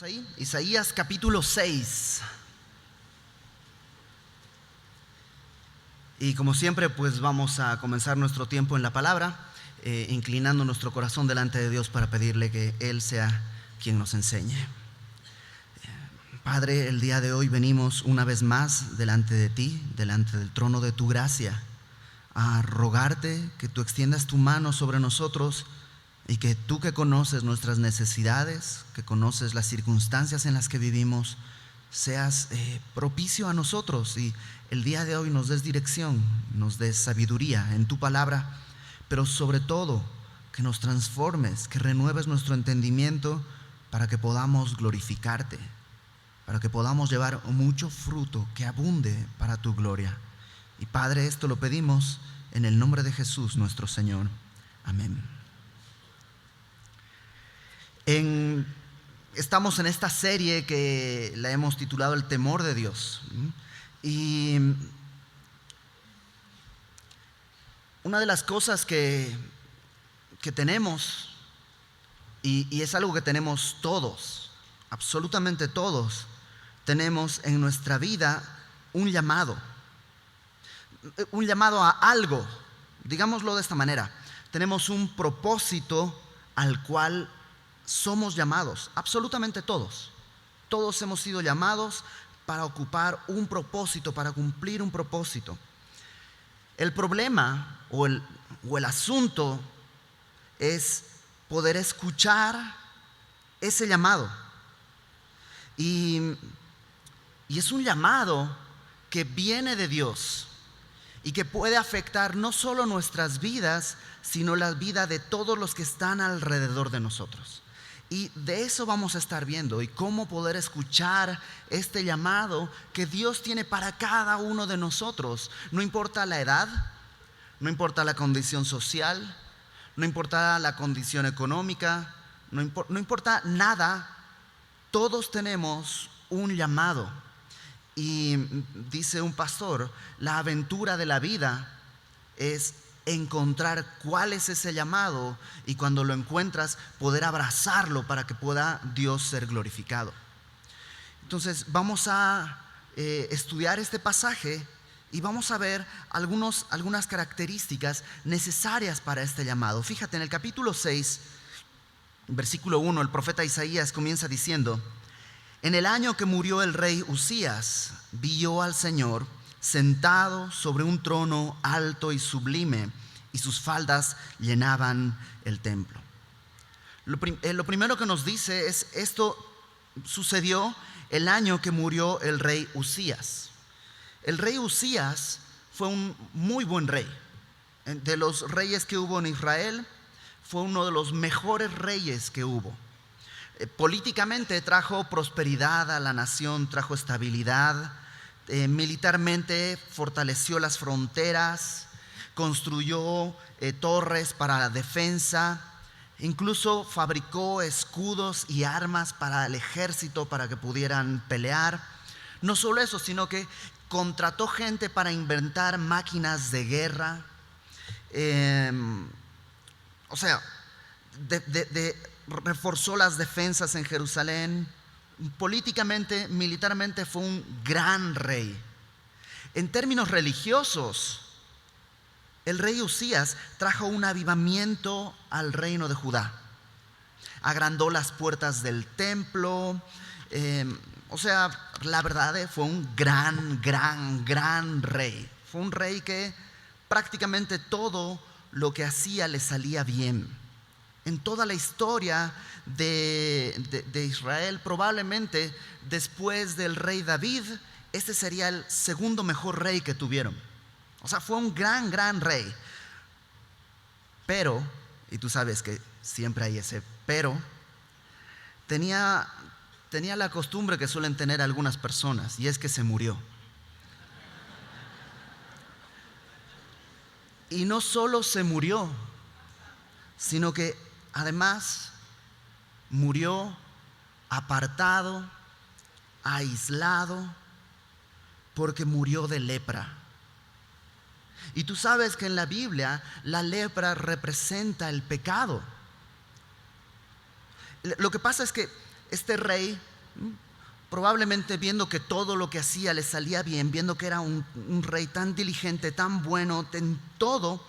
Vamos ahí, Isaías capítulo 6. Y como siempre, pues vamos a comenzar nuestro tiempo en la palabra, inclinando nuestro corazón delante de Dios para pedirle que Él sea quien nos enseñe. Padre, el día de hoy venimos una vez más delante de ti, delante del trono de tu gracia, a rogarte que tú extiendas tu mano sobre nosotros y que tú, que conoces nuestras necesidades, que conoces las circunstancias en las que vivimos, seas propicio a nosotros y el día de hoy nos des dirección, nos des sabiduría en tu palabra, pero sobre todo que nos transformes, que renueves nuestro entendimiento para que podamos glorificarte, para que podamos llevar mucho fruto que abunde para tu gloria. Y Padre, esto lo pedimos en el nombre de Jesús nuestro Señor. Amén. Estamos en esta serie que la hemos titulado El temor de Dios. Y una de las cosas que tenemos, y es algo que tenemos todos, absolutamente todos, tenemos en nuestra vida un llamado a algo, digámoslo de esta manera. Tenemos un propósito al cual somos llamados, absolutamente todos. Todos hemos sido llamados para ocupar un propósito, para cumplir un propósito. El problema o el asunto es poder escuchar ese llamado. Y es un llamado que viene de Dios y que puede afectar no solo nuestras vidas, sino la vida de todos los que están alrededor de nosotros. Y de eso vamos a estar viendo, y cómo poder escuchar este llamado que Dios tiene para cada uno de nosotros. No importa la edad, no importa la condición social, no importa la condición económica, no importa nada, todos tenemos un llamado. Y dice un pastor, la aventura de la vida es encontrar cuál es ese llamado, y cuando lo encuentras, poder abrazarlo para que pueda Dios ser glorificado. Entonces vamos a estudiar este pasaje y vamos a ver algunas características necesarias para este llamado. Fíjate, en el capítulo 6, versículo 1, el profeta Isaías comienza diciendo: en el año que murió el rey Uzías, vi yo al Señor sentado sobre un trono alto y sublime, y sus faldas llenaban el templo. Lo primero que nos dice es: esto sucedió el año que murió el rey Uzías. El rey Uzías fue un muy buen rey. De los reyes que hubo en Israel, fue uno de los mejores reyes que hubo. Políticamente trajo prosperidad a la nación, trajo estabilidad. Militarmente fortaleció las fronteras, construyó torres para la defensa, incluso fabricó escudos y armas para el ejército para que pudieran pelear. No solo eso, sino que contrató gente para inventar máquinas de guerra. Reforzó las defensas en Jerusalén. Políticamente, militarmente fue un gran rey. En términos religiosos, el rey Uzías trajo un avivamiento al reino de Judá. Agrandó las puertas del templo. La verdad, fue un gran rey. Fue un rey que prácticamente todo lo que hacía le salía bien. En toda la historia de Israel, probablemente después del rey David, este sería el segundo mejor rey que tuvieron. Fue un gran rey. Pero, y tú sabes que siempre hay ese pero, tenía la costumbre que suelen tener algunas personas, y es que se murió. Y no solo se murió, sino que además murió apartado, aislado, porque murió de lepra. Y tú sabes que en la Biblia la lepra representa el pecado. Lo que pasa es que este rey Probablemente viendo que todo lo que hacía le salía bien, viendo que era un rey tan diligente, tan bueno en todo,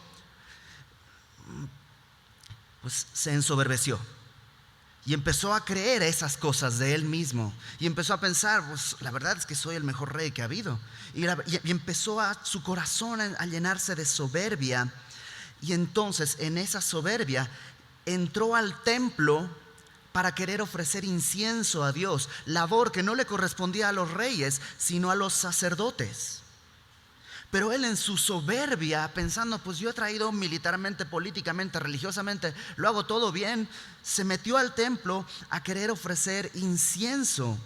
pues se ensoberbeció y empezó a creer esas cosas de él mismo y empezó a pensar, pues la verdad es que soy el mejor rey que ha habido, y empezó su corazón a llenarse de soberbia. Y entonces en esa soberbia entró al templo para querer ofrecer incienso a Dios, labor que no le correspondía a los reyes, sino a los sacerdotes. Pero él en su soberbia, pensando, pues yo he traído militarmente, políticamente, religiosamente, lo hago todo bien, se metió al templo a querer ofrecer incienso.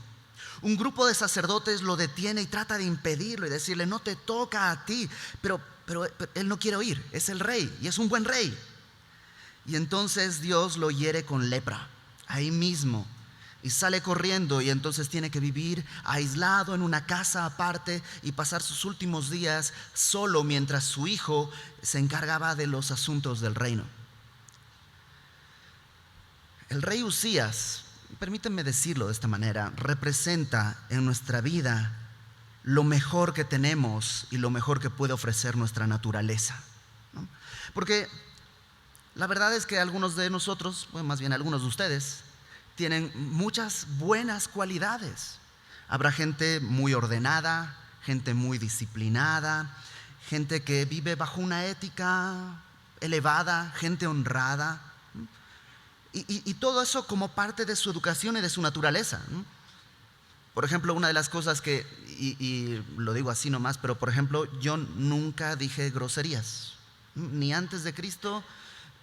Un grupo de sacerdotes lo detiene y trata de impedirlo y decirle, no te toca a ti, pero él no quiere oír, es el rey y es un buen rey. Y entonces Dios lo hiere con lepra, ahí mismo, y sale corriendo, y entonces tiene que vivir aislado en una casa aparte y pasar sus últimos días solo mientras su hijo se encargaba de los asuntos del reino. El rey Uzías, permítanme decirlo de esta manera, representa en nuestra vida lo mejor que tenemos y lo mejor que puede ofrecer nuestra naturaleza, ¿no? Porque la verdad es que algunos de nosotros, bueno, más bien algunos de ustedes, tienen muchas buenas cualidades. Habrá gente muy ordenada, gente muy disciplinada, gente que vive bajo una ética elevada, gente honrada, ¿no? Y todo eso como parte de su educación y de su naturaleza, ¿no? Por ejemplo, una de las cosas que, y lo digo así nomás, pero por ejemplo, yo nunca dije groserías, ni antes de Cristo,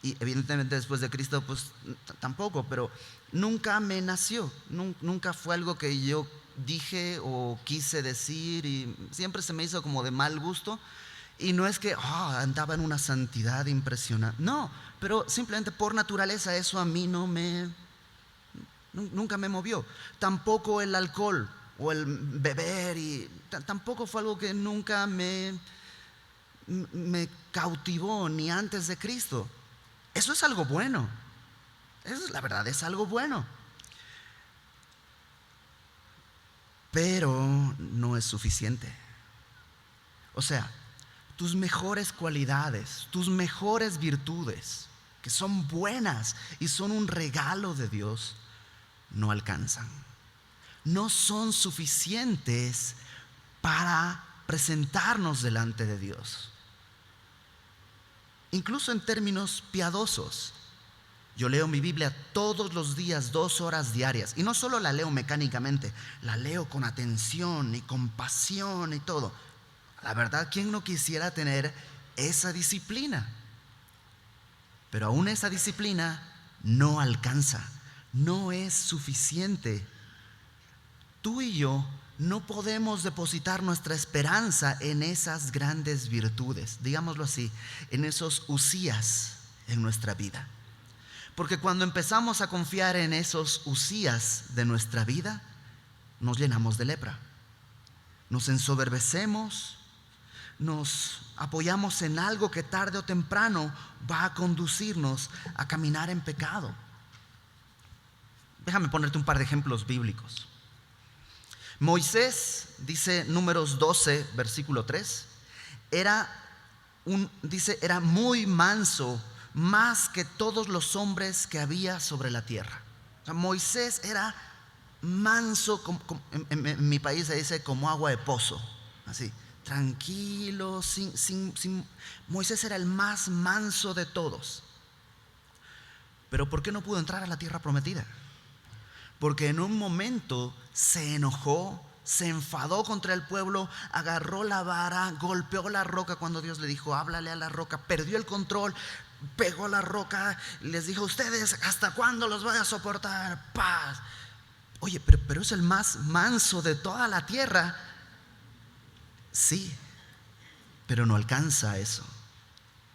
y evidentemente después de Cristo pues tampoco, pero nunca me nació, nunca fue algo que yo dije o quise decir, y siempre se me hizo como de mal gusto. Y no es que andaba en una santidad impresionante, no, pero simplemente por naturaleza eso a mí nunca me movió. Tampoco el alcohol o el beber, y tampoco fue algo que nunca me cautivó, ni antes de Cristo. Eso es algo bueno, eso es la verdad, es algo bueno, pero no es suficiente. O sea, tus mejores cualidades, tus mejores virtudes, que son buenas y son un regalo de Dios, no alcanzan, no son suficientes para presentarnos delante de Dios. Incluso en términos piadosos, yo leo mi Biblia todos los días 2 horas diarias, y no solo la leo mecánicamente, la leo con atención y con pasión y todo. La verdad, ¿quién no quisiera tener esa disciplina? Pero aún esa disciplina no alcanza, no es suficiente. Tú y yo no podemos depositar nuestra esperanza en esas grandes virtudes, digámoslo así, en esos Uzías en nuestra vida. Porque cuando empezamos a confiar en esos Uzías de nuestra vida, nos llenamos de lepra, nos ensoberbecemos, nos apoyamos en algo que tarde o temprano va a conducirnos a caminar en pecado. Déjame ponerte un par de ejemplos bíblicos. Moisés, dice Números 12, versículo 3, era muy manso, más que todos los hombres que había sobre la tierra. O sea, Moisés era manso, en mi país se dice como agua de pozo, así, tranquilo, Moisés era el más manso de todos. Pero ¿por qué no pudo entrar a la tierra prometida? Porque en un momento se enojó, se enfadó contra el pueblo, agarró la vara, golpeó la roca cuando Dios le dijo, háblale a la roca, perdió el control, pegó la roca, les dijo, ustedes, ¿hasta cuándo los voy a soportar? Paz. Oye, pero es el más manso de toda la tierra. Sí, pero no alcanza eso.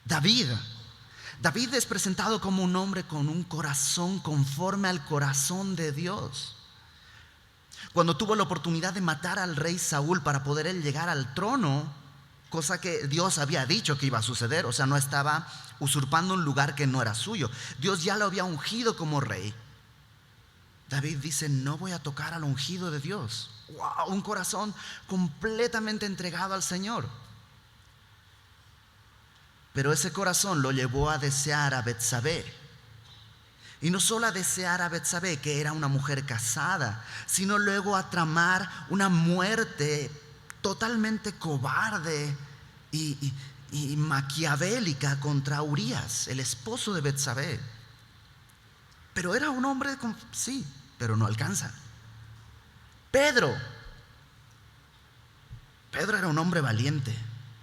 David es presentado como un hombre con un corazón conforme al corazón de Dios. Cuando tuvo la oportunidad de matar al rey Saúl para poder él llegar al trono, cosa que Dios había dicho que iba a suceder, o sea, no estaba usurpando un lugar que no era suyo. Dios ya lo había ungido como rey. David dice: no voy a tocar al ungido de Dios. ¡Wow! Un corazón completamente entregado al Señor. Pero ese corazón lo llevó a desear a Betsabé. Y no solo a desear a Betsabé, que era una mujer casada, sino luego a tramar una muerte totalmente cobarde y maquiavélica contra Urías, el esposo de Betsabé. Pero era un hombre, sí, pero no alcanza. Pedro era un hombre valiente,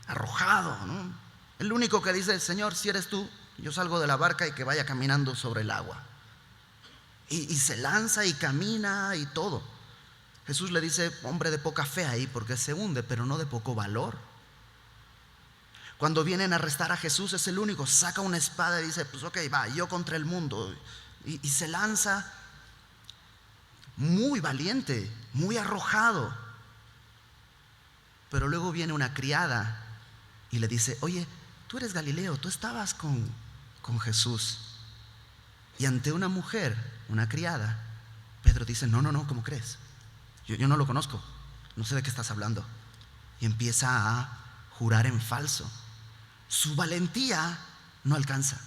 arrojado, ¿no? El único que dice: Señor, si eres tú, yo salgo de la barca y que vaya caminando sobre el agua. Y se lanza y camina y todo. Jesús le dice: hombre de poca fe ahí, porque se hunde, pero no de poco valor. Cuando vienen a arrestar a Jesús, es el único, saca una espada y dice: pues ok, va, yo contra el mundo. Y se lanza muy valiente, muy arrojado. Pero luego viene una criada y le dice: oye, tú eres Galileo, tú estabas con Jesús. Y ante una mujer, una criada, Pedro dice: no, ¿cómo crees? Yo no lo conozco, no sé de qué estás hablando. Y empieza a jurar en falso. Su valentía no alcanza.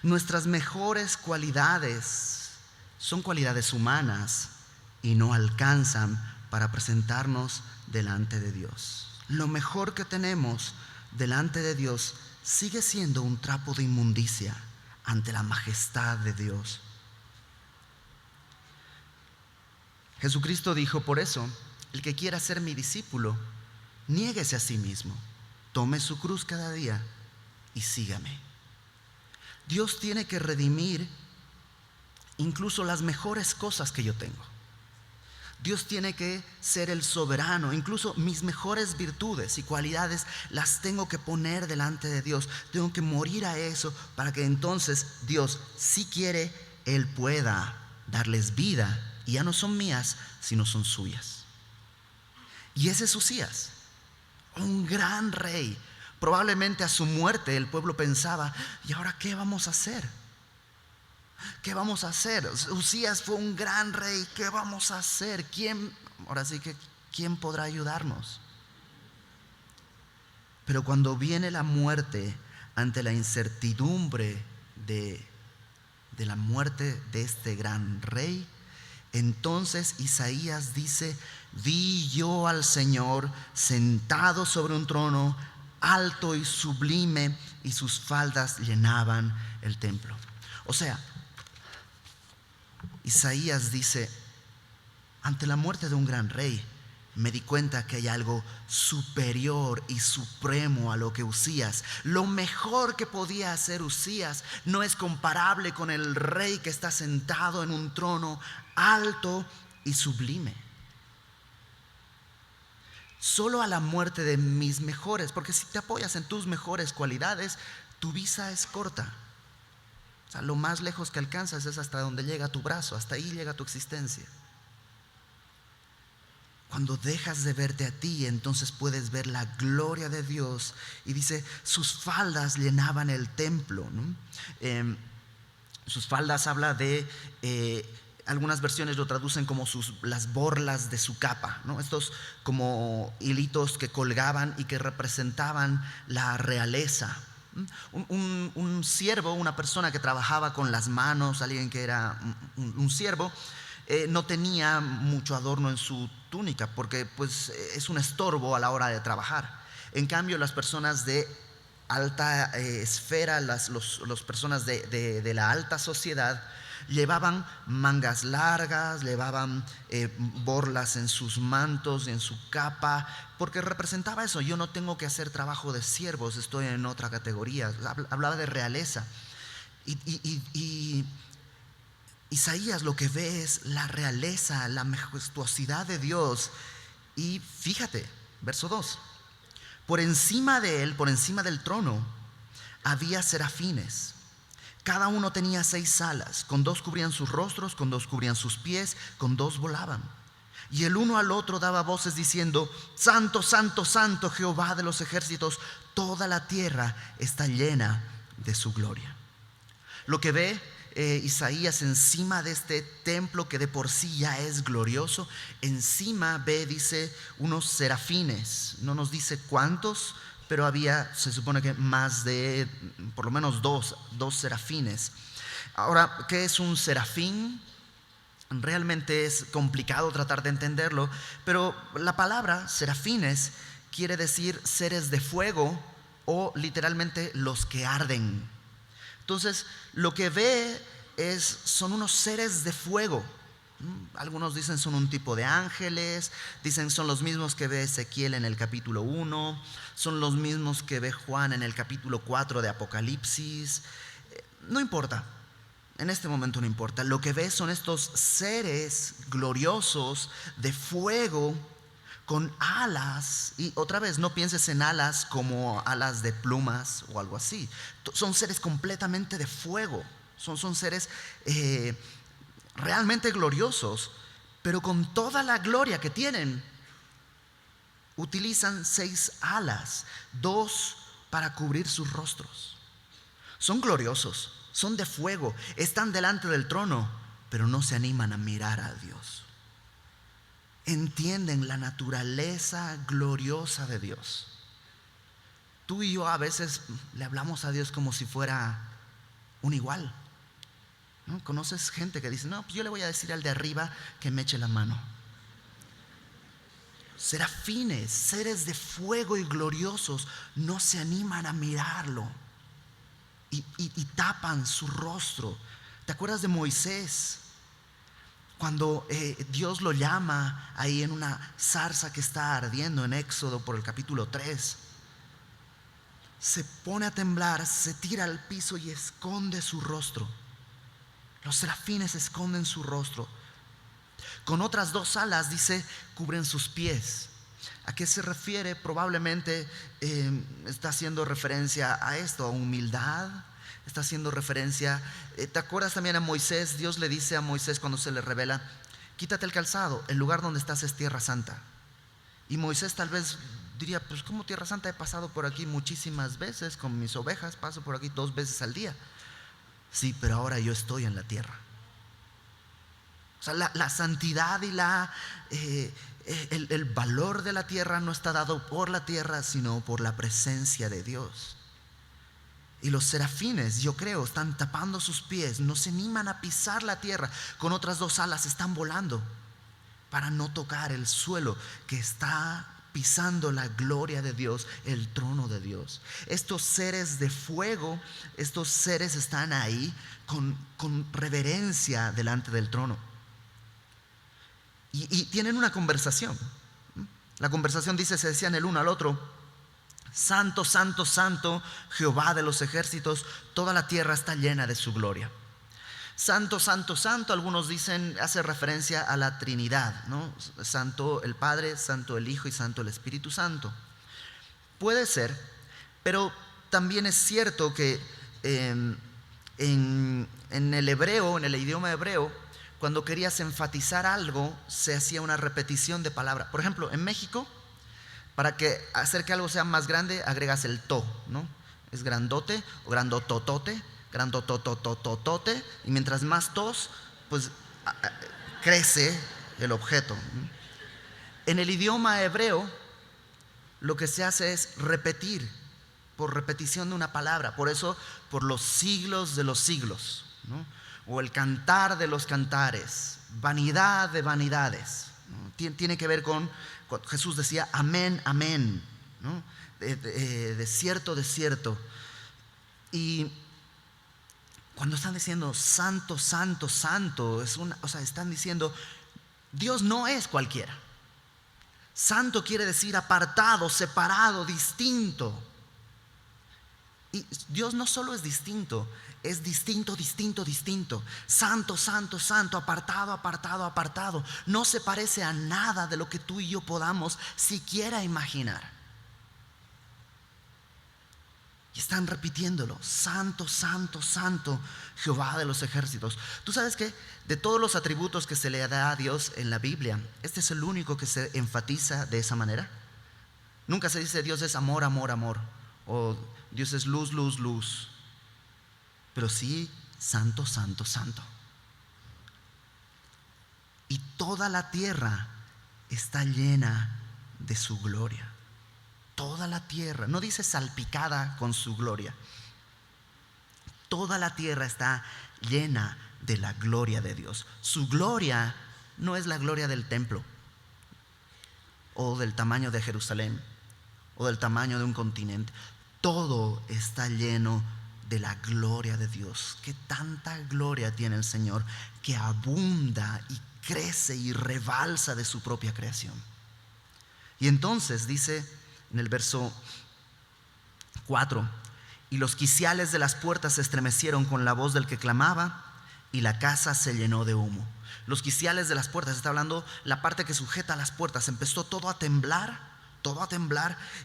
Nuestras mejores cualidades son cualidades humanas y no alcanzan para presentarnos delante de Dios. Lo mejor que tenemos delante de Dios sigue siendo un trapo de inmundicia ante la majestad de Dios. Jesucristo dijo: por eso, el que quiera ser mi discípulo, niéguese a sí mismo, tome su cruz cada día y sígame. Dios tiene que redimir incluso las mejores cosas que yo tengo. Dios tiene que ser el soberano. Incluso mis mejores virtudes y cualidades las tengo que poner delante de Dios. Tengo que morir a eso para que entonces Dios, si quiere, Él pueda darles vida. Y ya no son mías, sino son suyas. Y ese es Usías, un gran rey. Probablemente a su muerte el pueblo pensaba: ¿y ahora qué vamos a hacer? ¿Qué vamos a hacer? Usías fue un gran rey, ¿qué vamos a hacer? ¿Quién podrá ayudarnos? Pero cuando viene la muerte, ante la incertidumbre de la muerte de este gran rey, entonces Isaías dice: vi yo al Señor sentado sobre un trono alto y sublime, y sus faldas llenaban el templo. O sea, Isaías dice: ante la muerte de un gran rey, me di cuenta que hay algo superior y supremo a lo que Usías. Lo mejor que podía hacer Usías no es comparable con el rey que está sentado en un trono alto y sublime. Solo a la muerte de mis mejores, porque si te apoyas en tus mejores cualidades, tu vida es corta. O sea, lo más lejos que alcanzas es hasta donde llega tu brazo, hasta ahí llega tu existencia. Cuando dejas de verte a ti, entonces puedes ver la gloria de Dios. Y dice: sus faldas llenaban el templo, ¿no? Sus faldas habla de, algunas versiones lo traducen como las borlas de su capa, ¿no? Estos como hilitos que colgaban y que representaban la realeza. Un siervo, una persona que trabajaba con las manos, alguien que era un siervo, no tenía mucho adorno en su túnica, porque pues es un estorbo a la hora de trabajar. En cambio, las personas de alta esfera, las personas de la alta sociedad, llevaban mangas largas, llevaban borlas en sus mantos, en su capa, porque representaba eso: yo no tengo que hacer trabajo de siervos, estoy en otra categoría. Hablaba de realeza. Y Isaías lo que ve es la realeza, la majestuosidad de Dios. Y fíjate, verso 2: por encima de él, por encima del trono, había serafines. Cada uno tenía 6 alas, con 2 cubrían sus rostros, con 2 cubrían sus pies, con 2 volaban. Y el uno al otro daba voces diciendo: santo, santo, santo, Jehová de los ejércitos, toda la tierra está llena de su gloria. Lo que ve Isaías, encima de este templo que de por sí ya es glorioso, encima ve, dice, unos serafines. No nos dice cuántos, pero había, se supone que más de, por lo menos dos serafines. Ahora, ¿qué es un serafín? Realmente es complicado tratar de entenderlo, pero la palabra serafines quiere decir seres de fuego o literalmente los que arden. Entonces, lo que ve son unos seres de fuego. Algunos dicen son un tipo de ángeles, dicen son los mismos que ve Ezequiel en el capítulo 1, son los mismos que ve Juan en el capítulo 4 de Apocalipsis. No importa. En este momento no importa. Lo que ves son estos seres gloriosos de fuego con alas. Y otra vez, no pienses en alas como alas de plumas o algo así. Son seres completamente de fuego. Son seres realmente gloriosos. Pero con toda la gloria que tienen, utilizan 6 alas, 2 para cubrir sus rostros. Son gloriosos, son de fuego, están delante del trono, pero no se animan a mirar a Dios. Entienden la naturaleza gloriosa de Dios. Tú y yo a veces le hablamos a Dios como si fuera un igual, ¿no? ¿Conoces gente que dice, no, pues yo le voy a decir al de arriba que me eche la mano? Serafines, seres de fuego y gloriosos, no se animan a mirarlo. Y tapan su rostro. ¿Te acuerdas de Moisés? Cuando Dios lo llama ahí en una zarza que está ardiendo en Éxodo por el capítulo 3. Se pone a temblar, se tira al piso y esconde su rostro. Los serafines esconden su rostro. Con otras 2 alas, dice, cubren sus pies. ¿A qué se refiere? Probablemente está haciendo referencia a esto, a humildad. Está haciendo referencia. ¿Te acuerdas también a Moisés? Dios le dice a Moisés cuando se le revela: quítate el calzado, el lugar donde estás es tierra santa. Y Moisés tal vez diría: pues ¿cómo tierra santa? He pasado por aquí muchísimas veces con mis ovejas, paso por aquí 2 veces al día. Sí, pero ahora yo estoy en la tierra. O sea, la santidad y el valor de la tierra no está dado por la tierra, sino por la presencia de Dios. Y los serafines, yo creo, están tapando sus pies, no se animan a pisar la tierra. Con otras 2 alas están volando para no tocar el suelo que está pisando la gloria de Dios, el trono de Dios. Estos seres de fuego, estos seres están ahí con reverencia delante del trono. Y tienen una conversación. La conversación dice, se decían el uno al otro: santo, santo, santo, Jehová de los ejércitos, toda la tierra está llena de su gloria. Santo, santo, santo, algunos dicen, hace referencia a la Trinidad, ¿no? Santo el Padre, santo el Hijo y santo el Espíritu Santo. Puede ser, pero también es cierto que en el hebreo, en el idioma hebreo, cuando querías enfatizar algo, se hacía una repetición de palabra. Por ejemplo, en México, para hacer que algo sea más grande, agregas el to, ¿no? Es grandote o grandototote, grandototototote, y mientras más tos, pues crece el objeto. En el idioma hebreo, lo que se hace es repetir, por repetición de una palabra. Por eso, por los siglos de los siglos, ¿no? O el cantar de los cantares, vanidad de vanidades, ¿no? Tiene que ver con Jesús decía amén, amén, ¿no? De cierto, de cierto. Y cuando están diciendo santo, santo, santo, están diciendo Dios no es cualquiera. Santo quiere decir apartado, separado, distinto. Y Dios no solo es distinto, es distinto, distinto, distinto. Santo, santo, santo, apartado, apartado, apartado. No se parece a nada de lo que tú y yo podamos siquiera imaginar. Y están repitiéndolo: santo, santo, santo, Jehová de los ejércitos. ¿Tú sabes qué? De todos los atributos que se le da a Dios en la Biblia, este es el único que se enfatiza de esa manera. Nunca se dice Dios es amor, amor, amor, o Dios es luz, luz, luz. Pero sí santo, santo, santo. Y toda la tierra está llena de su gloria. Toda la tierra, no dice salpicada con su gloria. Toda la tierra está llena de la gloria de Dios. Su gloria no es la gloria del templo, o del tamaño de Jerusalén, o del tamaño de un continente. Todo está lleno de la gloria de Dios. Que tanta gloria tiene el Señor, que abunda y crece y rebalsa de su propia creación. Y entonces dice en el verso 4: y los quiciales de las puertas se estremecieron con la voz del que clamaba, y la casa se llenó de humo. Los quiciales de las puertas, está hablando la parte que sujeta a las puertas. Empezó todo a temblar,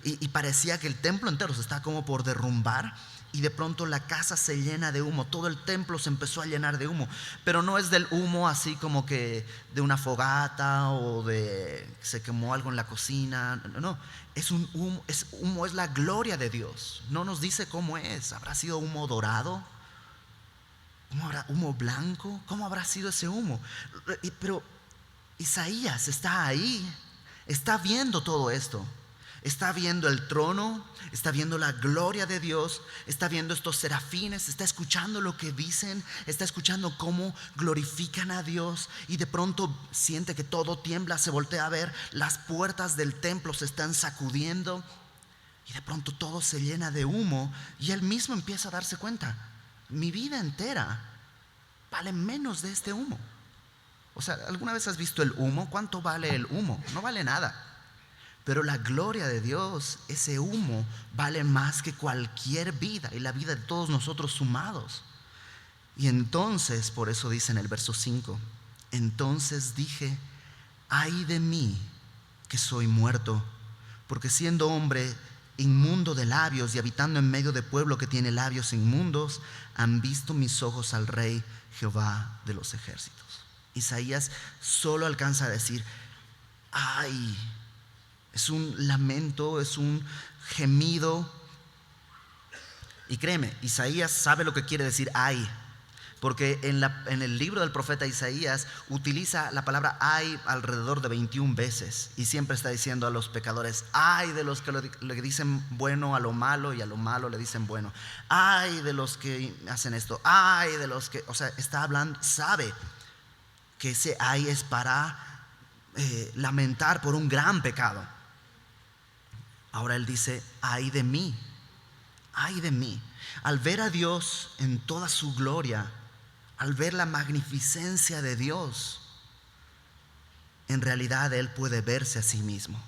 y parecía que el templo entero se estaba como por derrumbar. Y de pronto la casa se llena de humo. Todo el templo se empezó a llenar de humo. Pero no es del humo así como que de una fogata, o de se quemó algo en la cocina. No, es un humo, es la gloria de Dios. No nos dice cómo es. ¿Habrá sido humo dorado? ¿Humo blanco? ¿Cómo habrá sido ese humo? Pero Isaías está ahí, está viendo todo esto. Está viendo el trono, está viendo la gloria de Dios, está viendo estos serafines, está escuchando lo que dicen, está escuchando cómo glorifican a Dios, y de pronto siente que todo tiembla, se voltea a ver, las puertas del templo se están sacudiendo, y de pronto todo se llena de humo, y él mismo empieza a darse cuenta: mi vida entera vale menos de este humo. O sea, ¿alguna vez has visto el humo? ¿Cuánto vale el humo? No vale nada. Pero la gloria de Dios, ese humo, vale más que cualquier vida, y la vida de todos nosotros sumados. Y entonces, por eso dice en el verso 5: entonces dije, ay de mí, que soy muerto, porque siendo hombre inmundo de labios y habitando en medio de pueblo que tiene labios inmundos, han visto mis ojos al Rey Jehová de los ejércitos. Isaías solo alcanza a decir ay. Es un lamento, es un gemido. Y créeme, Isaías sabe lo que quiere decir ay, porque en el libro del profeta Isaías utiliza la palabra ay alrededor de 21 veces, y siempre está diciendo a los pecadores: ay de los que le dicen bueno a lo malo, y a lo malo le dicen bueno. Ay de los que hacen esto, ay de los que, o sea, está hablando, sabe que ese ay es para lamentar por un gran pecado. Ahora él dice: ay de mí, ay de mí. Al ver a Dios en toda su gloria, al ver la magnificencia de Dios, en realidad él puede verse a sí mismo.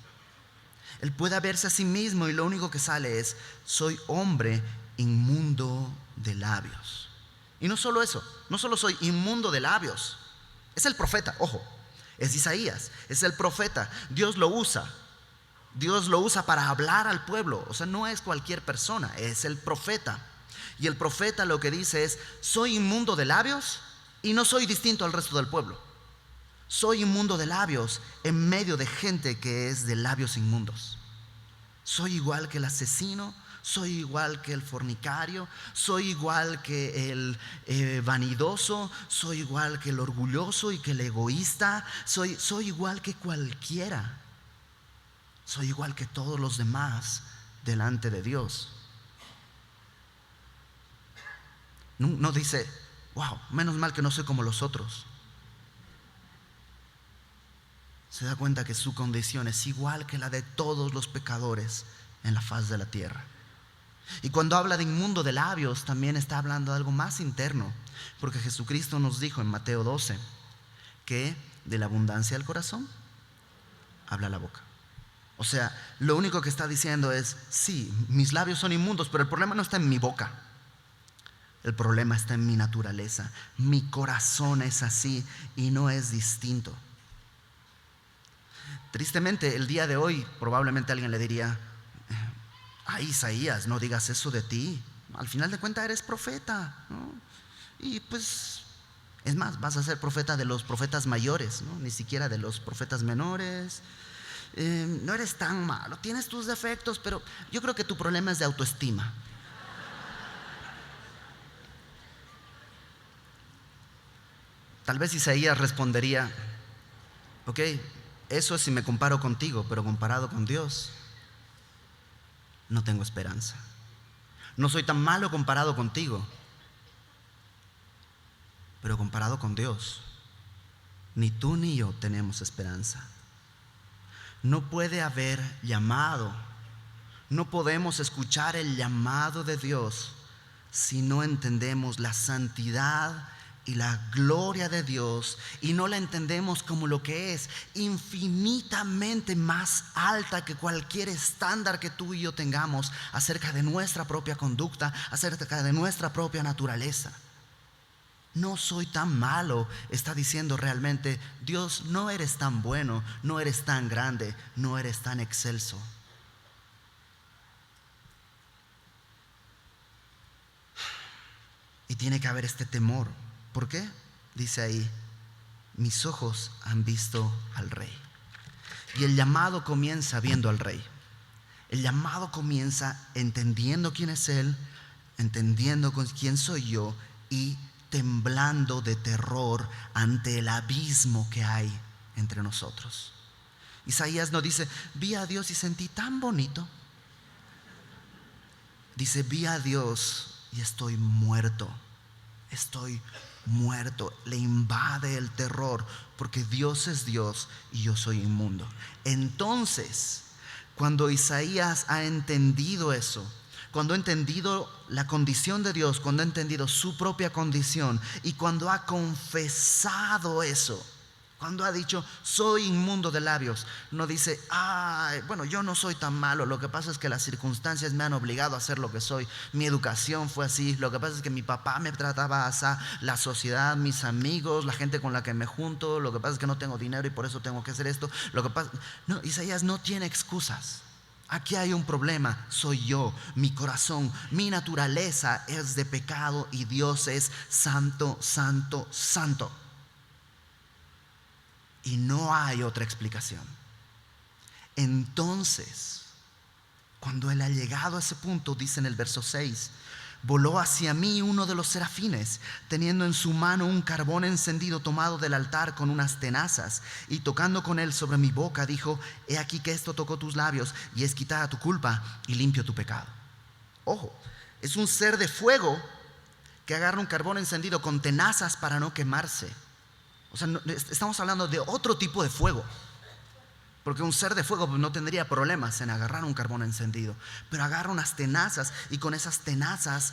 Él puede verse a sí mismo, y lo único que sale es: soy hombre inmundo de labios. Y no solo eso, no solo soy inmundo de labios, es el profeta, ojo, es Isaías, es el profeta. Dios lo usa para hablar al pueblo. O sea, no es cualquier persona, es el profeta. Y el profeta lo que dice es: soy inmundo de labios, y no soy distinto al resto del pueblo. Soy inmundo de labios en medio de gente que es de labios inmundos. Soy igual que el asesino, soy igual que el fornicario, soy igual que el vanidoso, soy igual que el orgulloso y que el egoísta, soy igual que cualquiera. Soy igual que todos los demás delante de Dios. No dice: wow, menos mal que no soy como los otros. Se da cuenta que su condición es igual que la de todos los pecadores en la faz de la tierra. Y cuando habla de inmundo de labios, también está hablando de algo más interno, porque Jesucristo nos dijo en Mateo 12 que de la abundancia del corazón habla la boca. O sea, lo único que está diciendo es: sí, mis labios son inmundos, pero el problema no está en mi boca. El problema está en mi naturaleza. Mi corazón es así y no es distinto. Tristemente, el día de hoy probablemente alguien le diría: ay, Isaías, no digas eso de ti. Al final de cuentas eres profeta, ¿no? Y pues, es más, vas a ser profeta de los profetas mayores, ¿no? Ni siquiera de los profetas menores. No eres tan malo, tienes tus defectos, pero yo creo que tu problema es de autoestima. Tal vez Isaías respondería: ok, eso es si me comparo contigo, pero comparado con Dios, no tengo esperanza. No soy tan malo comparado contigo, pero comparado con Dios, ni tú ni yo tenemos esperanza. No puede haber llamado, no podemos escuchar el llamado de Dios si no entendemos la santidad y la gloria de Dios, y no la entendemos como lo que es, infinitamente más alta que cualquier estándar que tú y yo tengamos acerca de nuestra propia conducta, acerca de nuestra propia naturaleza. No soy tan malo, está diciendo realmente Dios: no eres tan bueno, no eres tan grande, no eres tan excelso. Y tiene que haber este temor. ¿Por qué? Dice ahí: mis ojos han visto al Rey. Y el llamado comienza viendo al Rey. El llamado comienza entendiendo quién es Él, entendiendo quién soy yo, y temblando de terror ante el abismo que hay entre nosotros. Isaías no dice: vi a Dios y sentí tan bonito. Dice: vi a Dios y estoy muerto. Estoy muerto. Le invade el terror, porque Dios es Dios y yo soy inmundo. Entonces, cuando Isaías ha entendido eso, cuando ha entendido la condición de Dios, cuando ha entendido su propia condición, y cuando ha confesado eso, cuando ha dicho: soy inmundo de labios, no dice: bueno, yo no soy tan malo, lo que pasa es que las circunstancias me han obligado a ser lo que soy, mi educación fue así, lo que pasa es que mi papá me trataba así, la sociedad, mis amigos, la gente con la que me junto, lo que pasa es que no tengo dinero y por eso tengo que hacer esto, lo que pasa. No, Isaías no tiene excusas. Aquí hay un problema: soy yo, mi corazón, mi naturaleza es de pecado y Dios es santo, santo, santo. Y no hay otra explicación. Entonces, cuando Él ha llegado a ese punto, dice en el verso 6: voló hacia mí uno de los serafines, teniendo en su mano un carbón encendido tomado del altar con unas tenazas, y tocando con él sobre mi boca, dijo: he aquí que esto tocó tus labios, y es quitada tu culpa y limpio tu pecado. Ojo, es un ser de fuego que agarra un carbón encendido con tenazas para no quemarse. O sea, estamos hablando de otro tipo de fuego, porque un ser de fuego no tendría problemas en agarrar un carbón encendido, pero agarra unas tenazas y con esas tenazas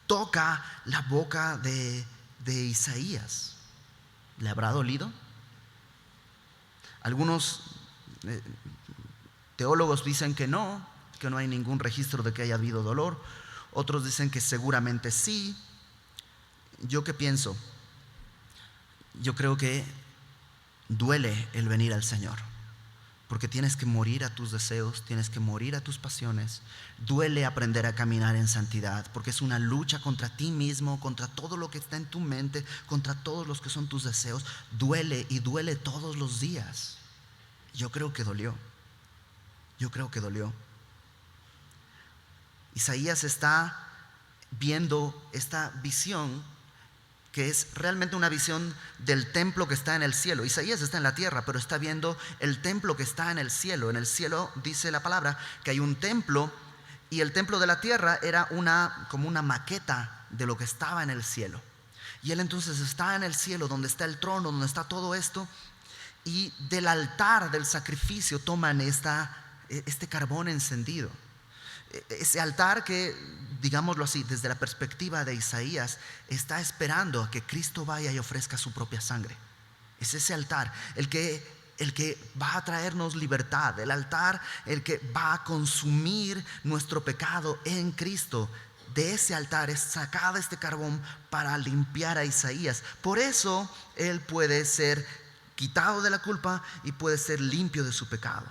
toca la boca de Isaías. ¿Le habrá dolido? Algunos teólogos dicen que no hay ningún registro de que haya habido dolor. Otros dicen que seguramente sí. ¿Yo qué pienso? Yo creo que duele el venir al Señor, porque tienes que morir a tus deseos, tienes que morir a tus pasiones. Duele aprender a caminar en santidad, porque es una lucha contra ti mismo, contra todo lo que está en tu mente, contra todos los que son tus deseos. Duele, y duele todos los días. Yo creo que dolió. Isaías está viendo esta visión, que es realmente una visión del templo que está en el cielo. Isaías está en la tierra, pero está viendo el templo que está en el cielo. En el cielo, dice la palabra, que hay un templo, y el templo de la tierra era como una maqueta de lo que estaba en el cielo. Y él entonces está en el cielo, donde está el trono, donde está todo esto, y del altar del sacrificio toman este carbón encendido. Ese altar que, digámoslo así, desde la perspectiva de Isaías, está esperando a que Cristo vaya y ofrezca su propia sangre. Es ese altar el que va a traernos libertad, el altar el que va a consumir nuestro pecado en Cristo. De ese altar es sacado este carbón para limpiar a Isaías. Por eso él puede ser quitado de la culpa y puede ser limpio de su pecado.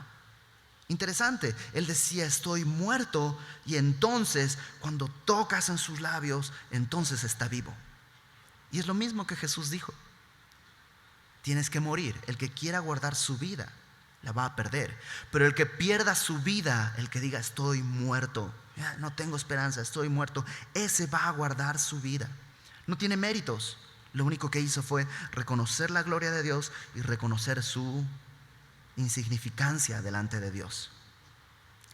Interesante, él decía: estoy muerto, y entonces cuando tocas en sus labios, entonces está vivo. Y es lo mismo que Jesús dijo: tienes que morir. El que quiera guardar su vida la va a perder, pero el que pierda su vida, el que diga: estoy muerto, no tengo esperanza, estoy muerto, ese va a guardar su vida. No tiene méritos, Lo único que hizo fue reconocer la gloria de Dios y reconocer su insignificancia delante de Dios.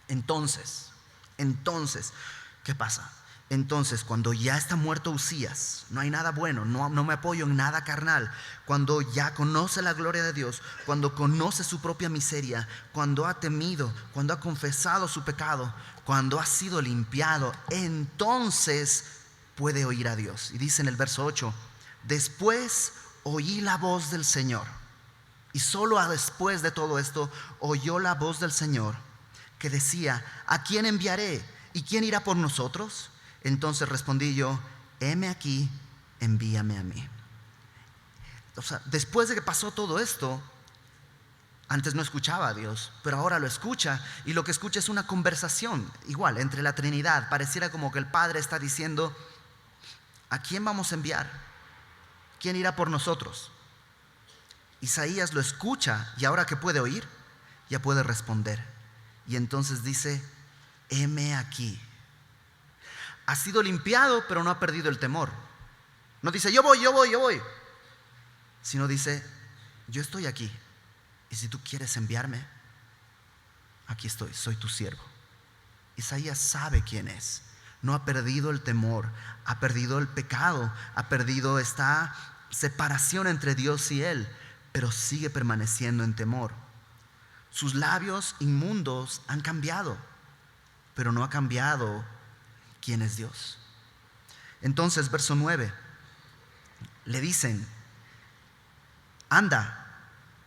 Entonces, ¿qué pasa? Entonces, cuando ya está muerto Uzías, no hay nada bueno, no me apoyo en nada carnal. Cuando ya conoce la gloria de Dios, cuando conoce su propia miseria, cuando ha temido, cuando ha confesado su pecado, cuando ha sido limpiado, entonces puede oír a Dios. Y dice en el verso 8, después oí la voz del Señor. Y solo después de todo esto oyó la voz del Señor que decía, ¿a quién enviaré? ¿Y quién irá por nosotros? Entonces respondí yo, heme aquí, envíame a mí. O sea, después de que pasó todo esto, antes no escuchaba a Dios, pero ahora lo escucha, y lo que escucha es una conversación igual entre la Trinidad. Pareciera como que el Padre está diciendo, ¿a quién vamos a enviar? ¿Quién irá por nosotros? Isaías lo escucha, y ahora que puede oír, ya puede responder. Y entonces dice, heme aquí. Ha sido limpiado, pero no ha perdido el temor. No dice, yo voy. Sino dice, yo estoy aquí. Y si tú quieres enviarme, aquí estoy, soy tu siervo. Isaías sabe quién es. No ha perdido el temor, ha perdido el pecado, ha perdido esta separación entre Dios y él, pero sigue permaneciendo en temor. Sus labios inmundos han cambiado, pero no ha cambiado quién es Dios. Entonces, verso 9, le dicen, anda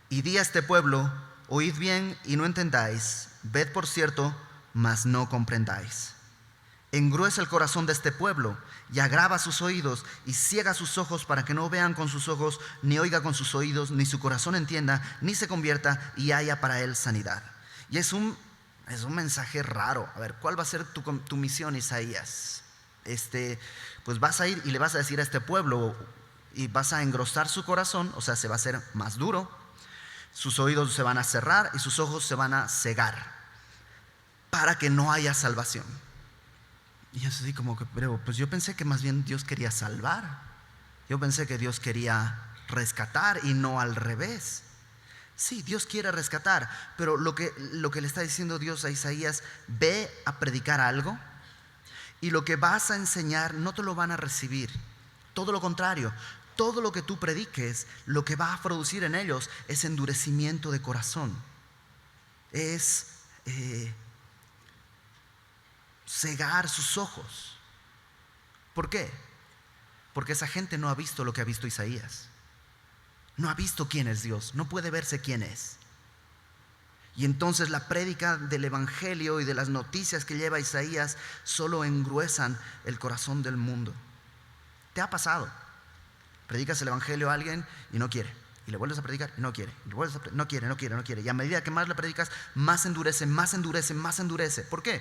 y di a este pueblo, oíd bien y no entendáis, ved por cierto, mas no comprendáis. Engruesa el corazón de este pueblo y agrava sus oídos y ciega sus ojos para que no vean con sus ojos, ni oiga con sus oídos, ni su corazón entienda, ni se convierta y haya para él sanidad. Y es un mensaje raro. A ver, ¿cuál va a ser tu misión, Isaías? Pues vas a ir y le vas a decir a este pueblo y vas a engrosar su corazón, o sea, se va a hacer más duro, sus oídos se van a cerrar y sus ojos se van a cegar para que no haya salvación. Y es así como que, pero pues yo pensé que más bien Dios quería salvar. Yo pensé que Dios quería rescatar y no al revés. Sí, Dios quiere rescatar, pero lo que le está diciendo Dios a Isaías, ve a predicar algo y lo que vas a enseñar no te lo van a recibir. Todo lo contrario, todo lo que tú prediques, lo que va a producir en ellos es endurecimiento de corazón. Es cegar sus ojos. ¿Por qué? Porque esa gente no ha visto lo que ha visto Isaías. No ha visto quién es Dios, no puede verse quién es. Y entonces la prédica del evangelio y de las noticias que lleva Isaías solo engruesan el corazón del mundo. ¿Te ha pasado? Predicas el evangelio a alguien y no quiere, y le vuelves a predicar y no quiere, y le vuelves a no quiere, y a medida que más le predicas, más endurece. ¿Por qué?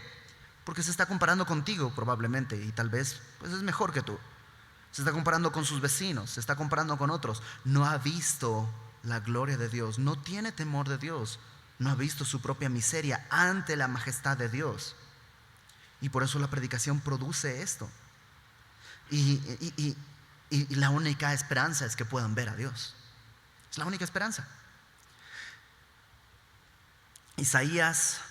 Porque se está comparando contigo probablemente, y tal vez pues es mejor que tú. Se está comparando con sus vecinos, se está comparando con otros. No ha visto la gloria de Dios, no tiene temor de Dios, no ha visto su propia miseria ante la majestad de Dios. Y por eso la predicación produce esto. Y la única esperanza es que puedan ver a Dios. Es la única esperanza. Isaías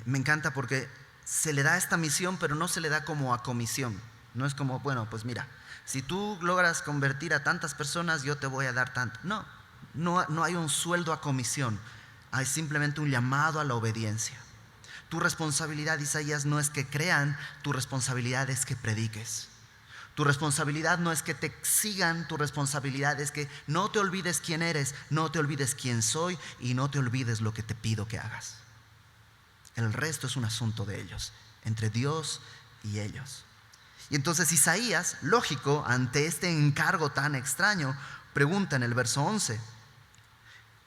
me encanta porque se le da esta misión, pero no se le da como a comisión. No es como, bueno, pues mira, si tú logras convertir a tantas personas, yo te voy a dar tanto. No hay un sueldo a comisión. Hay simplemente un llamado a la obediencia. Tu responsabilidad, Isaías, no es que crean, tu responsabilidad es que prediques. Tu responsabilidad no es que te sigan, tu responsabilidad es que no te olvides quién eres, no te olvides quién soy y no te olvides lo que te pido que hagas. El resto es un asunto de ellos, entre Dios y ellos. Y entonces Isaías, lógico, ante este encargo tan extraño, pregunta en el verso 11.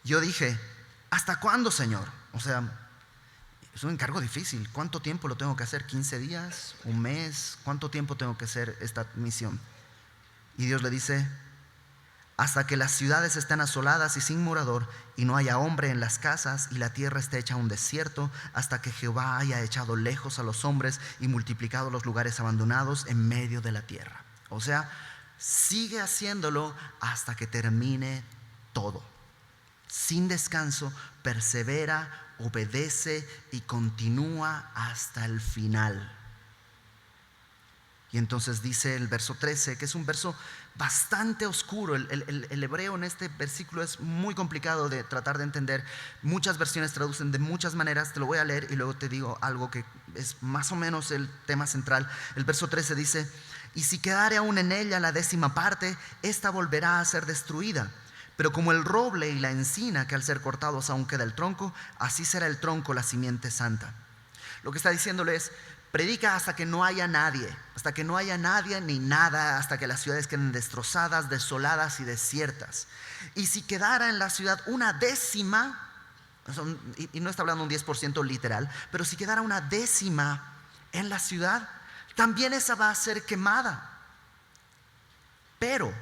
Yo dije, ¿hasta cuándo, Señor? O sea, es un encargo difícil. ¿Cuánto tiempo lo tengo que hacer? ¿15 días? ¿Un mes? ¿Cuánto tiempo tengo que hacer esta misión? Y Dios le dice, hasta que las ciudades estén asoladas y sin morador y no haya hombre en las casas y la tierra esté hecha un desierto, hasta que Jehová haya echado lejos a los hombres y multiplicado los lugares abandonados en medio de la tierra. O sea, sigue haciéndolo hasta que termine todo. Sin descanso, persevera, obedece y continúa hasta el final. Y entonces dice el verso 13, que es un verso bastante oscuro. El hebreo en este versículo es muy complicado de tratar de entender. Muchas versiones traducen de muchas maneras. Te lo voy a leer y luego te digo algo que es más o menos el tema central. El verso 13 dice: y si quedare aún en ella la 10ª parte, esta volverá a ser destruida. Pero como el roble y la encina, que al ser cortados aún queda el tronco, así será el tronco, la simiente santa. Lo que está diciéndole es: predica hasta que no haya nadie ni nada, hasta que las ciudades queden destrozadas, desoladas y desiertas. Y si quedara en la ciudad una 10ª, y no está hablando un 10% literal, pero si quedara una 10ª en la ciudad, también esa va a ser quemada. Pero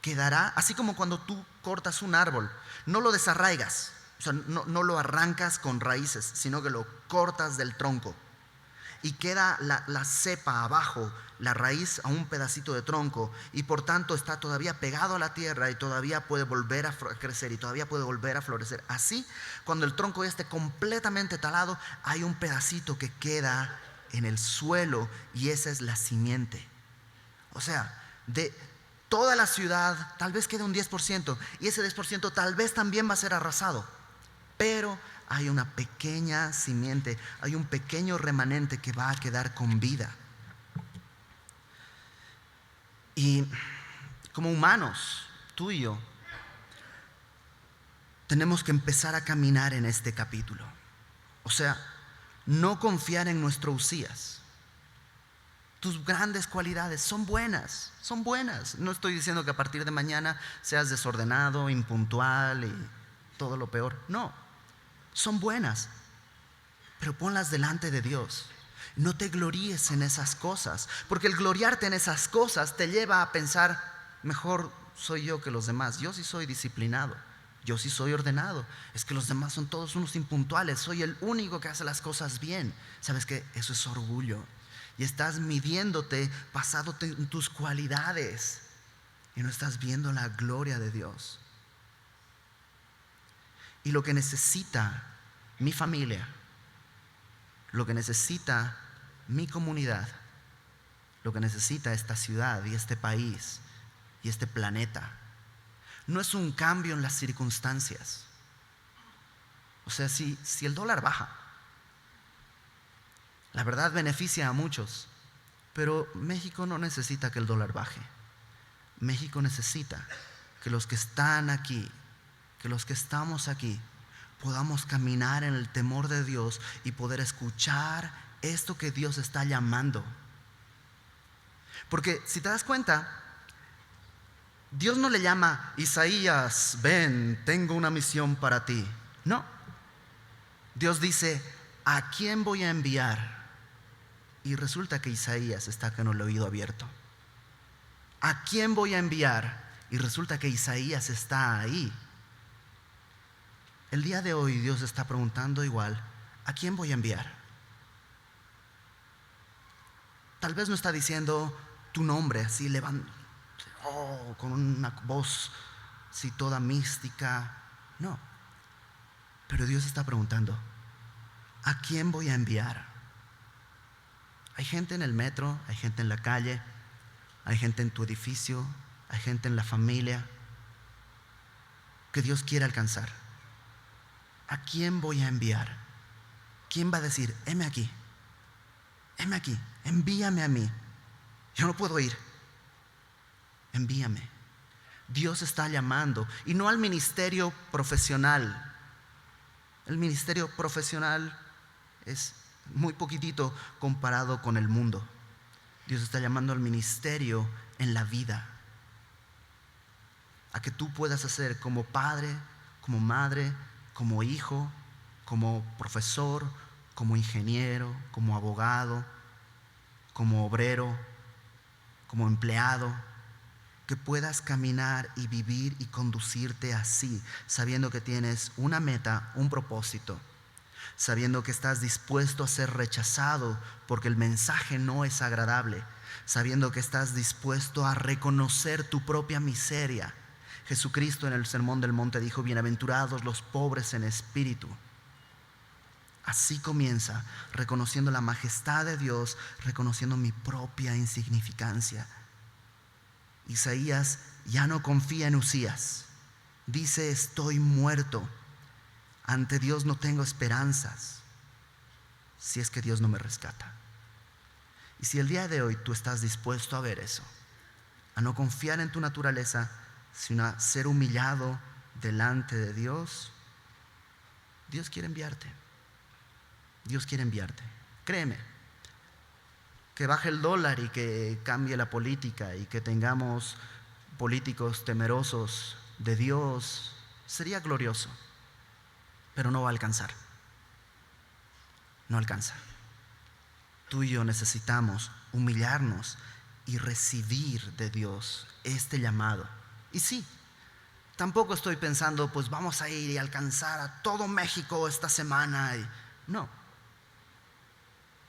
quedará, así como cuando tú cortas un árbol, no lo desarraigas, o sea, no lo arrancas con raíces, sino que lo cortas del tronco. Y queda la cepa abajo, la raíz a un pedacito de tronco, y por tanto está todavía pegado a la tierra y todavía puede volver a crecer y todavía puede volver a florecer. Así, cuando el tronco ya esté completamente talado, hay un pedacito que queda en el suelo, y esa es la simiente. O sea, de toda la ciudad tal vez quede un 10%, y ese 10% tal vez también va a ser arrasado, pero hay una pequeña simiente, hay un pequeño remanente que va a quedar con vida. Y como humanos, tú y yo, tenemos que empezar a caminar en este capítulo. O sea, no confiar en nuestro Usías. Tus grandes cualidades son buenas, son buenas. No estoy diciendo que a partir de mañana seas desordenado, impuntual y todo lo peor. No, son buenas, pero ponlas delante de Dios. No te gloríes en esas cosas, porque el gloriarte en esas cosas te lleva a pensar: mejor soy yo que los demás. Yo sí soy disciplinado, yo sí soy ordenado. Es que los demás son todos unos impuntuales, soy el único que hace las cosas bien. ¿Sabes qué? Eso es orgullo. Y estás midiéndote basándote en tus cualidades, y no estás viendo la gloria de Dios. Y lo que necesita mi familia, lo que necesita mi comunidad, lo que necesita esta ciudad y este país y este planeta, no es un cambio en las circunstancias. O sea, si el dólar baja, la verdad beneficia a muchos, pero México no necesita que el dólar baje. México necesita que los que están aquí, que los que estamos aquí, podamos caminar en el temor de Dios y poder escuchar esto que Dios está llamando. Porque si te das cuenta, Dios no le llama: Isaías, ven, tengo una misión para ti. No, Dios dice: ¿a quién voy a enviar? Y resulta que Isaías está con el oído abierto. ¿A quién voy a enviar? Y resulta que Isaías está ahí. El día de hoy Dios está preguntando igual: ¿a quién voy a enviar? Tal vez no está diciendo tu nombre así con una voz así toda mística. No. Pero Dios está preguntando: ¿a quién voy a enviar? Hay gente en el metro, hay gente en la calle, hay gente en tu edificio, hay gente en la familia que Dios quiere alcanzar. ¿A quién voy a enviar? ¿Quién va a decir: heme aquí, envíame a mí? Yo no puedo ir, envíame. Dios está llamando, y no al ministerio profesional. El ministerio profesional es muy poquitito comparado con el mundo. Dios está llamando al ministerio en la vida, a que tú puedas hacer como padre, como madre, como hijo, como profesor, como ingeniero, como abogado, como obrero, como empleado, que puedas caminar y vivir y conducirte así, sabiendo que tienes una meta, un propósito, sabiendo que estás dispuesto a ser rechazado porque el mensaje no es agradable, sabiendo que estás dispuesto a reconocer tu propia miseria. Jesucristo en el Sermón del Monte dijo: bienaventurados los pobres en espíritu. Así comienza, reconociendo la majestad de Dios, reconociendo mi propia insignificancia. Isaías ya no confía en Usías. Dice: estoy muerto. Ante Dios no tengo esperanzas, si es que Dios no me rescata. Y si el día de hoy tú estás dispuesto a ver eso, a no confiar en tu naturaleza, sino a ser humillado delante de Dios, Dios quiere enviarte. Dios quiere enviarte. Créeme, que baje el dólar y que cambie la política y que tengamos políticos temerosos de Dios sería glorioso, pero no va a alcanzar. No alcanza. Tú y yo necesitamos humillarnos y recibir de Dios este llamado. Y sí, tampoco estoy pensando, pues vamos a ir y alcanzar a todo México esta semana. No.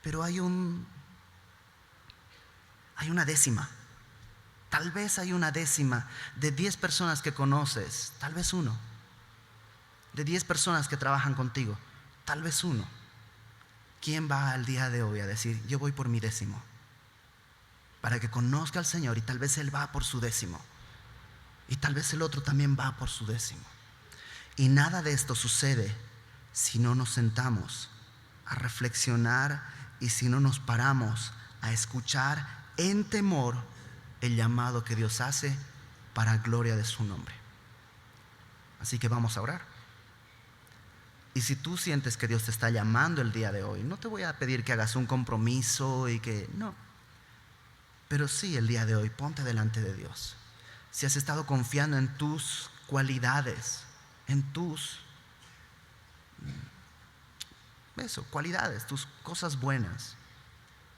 Pero hay una décima. Tal vez hay una décima de 10 personas que conoces, tal vez uno. De 10 personas que trabajan contigo, tal vez uno. ¿Quién va al día de hoy a decir: yo voy por mi décimo? Para que conozca al Señor, y tal vez Él va por su décimo. Y tal vez el otro también va por su décimo. Y nada de esto sucede si no nos sentamos a reflexionar y si no nos paramos a escuchar en temor el llamado que Dios hace para gloria de su nombre. Así que vamos a orar. Y si tú sientes que Dios te está llamando el día de hoy, no te voy a pedir que hagas un compromiso y que no. Pero sí, el día de hoy ponte delante de Dios. Si has estado confiando en tus cualidades, en tus cualidades, tus cosas buenas,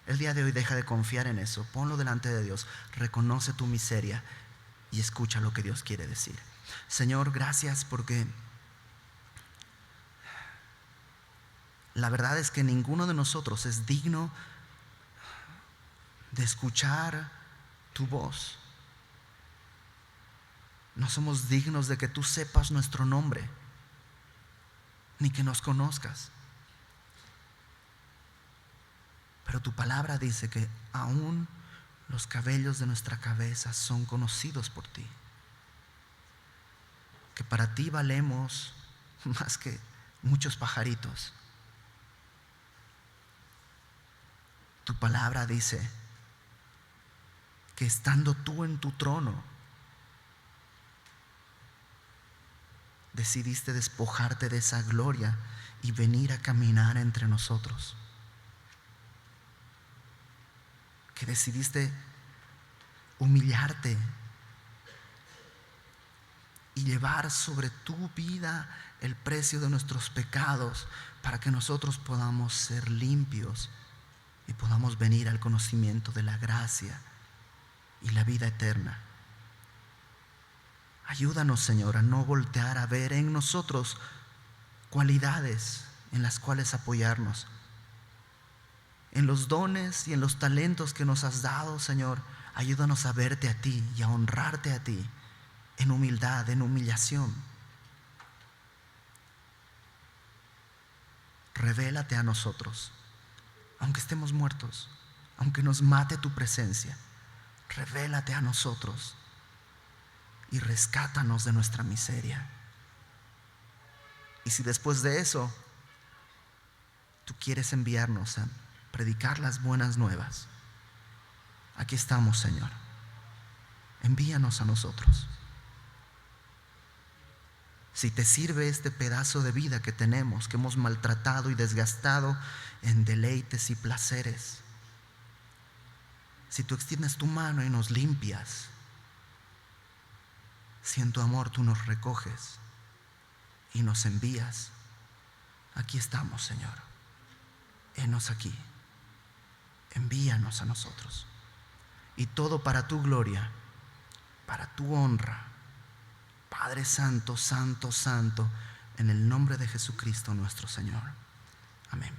el día de hoy deja de confiar en eso. Ponlo delante de Dios, reconoce tu miseria y escucha lo que Dios quiere decir. Señor, gracias porque la verdad es que ninguno de nosotros es digno de escuchar tu voz. No somos dignos de que tú sepas nuestro nombre, ni que nos conozcas. Pero tu palabra dice que aún los cabellos de nuestra cabeza son conocidos por ti. Que para ti valemos más que muchos pajaritos. Tu palabra dice que estando tú en tu trono, decidiste despojarte de esa gloria y venir a caminar entre nosotros. Que decidiste humillarte y llevar sobre tu vida el precio de nuestros pecados para que nosotros podamos ser limpios y podamos venir al conocimiento de la gracia y la vida eterna. Ayúdanos, Señor, a no voltear a ver en nosotros cualidades en las cuales apoyarnos, en los dones y en los talentos que nos has dado, Señor. Ayúdanos a verte a ti y a honrarte a ti en humildad, en humillación. Revélate a nosotros, aunque estemos muertos, aunque nos mate tu presencia. Revélate a nosotros y rescátanos de nuestra miseria. Y si después de eso tú quieres enviarnos a predicar las buenas nuevas, aquí estamos, Señor. Envíanos a nosotros. Si te sirve este pedazo de vida que tenemos, que hemos maltratado y desgastado en deleites y placeres, si tú extiendes tu mano y nos limpias, si en tu amor tú nos recoges y nos envías, aquí estamos, Señor. Henos aquí. Envíanos a nosotros. Y todo para tu gloria, para tu honra. Padre Santo, Santo, Santo, en el nombre de Jesucristo nuestro Señor. Amén.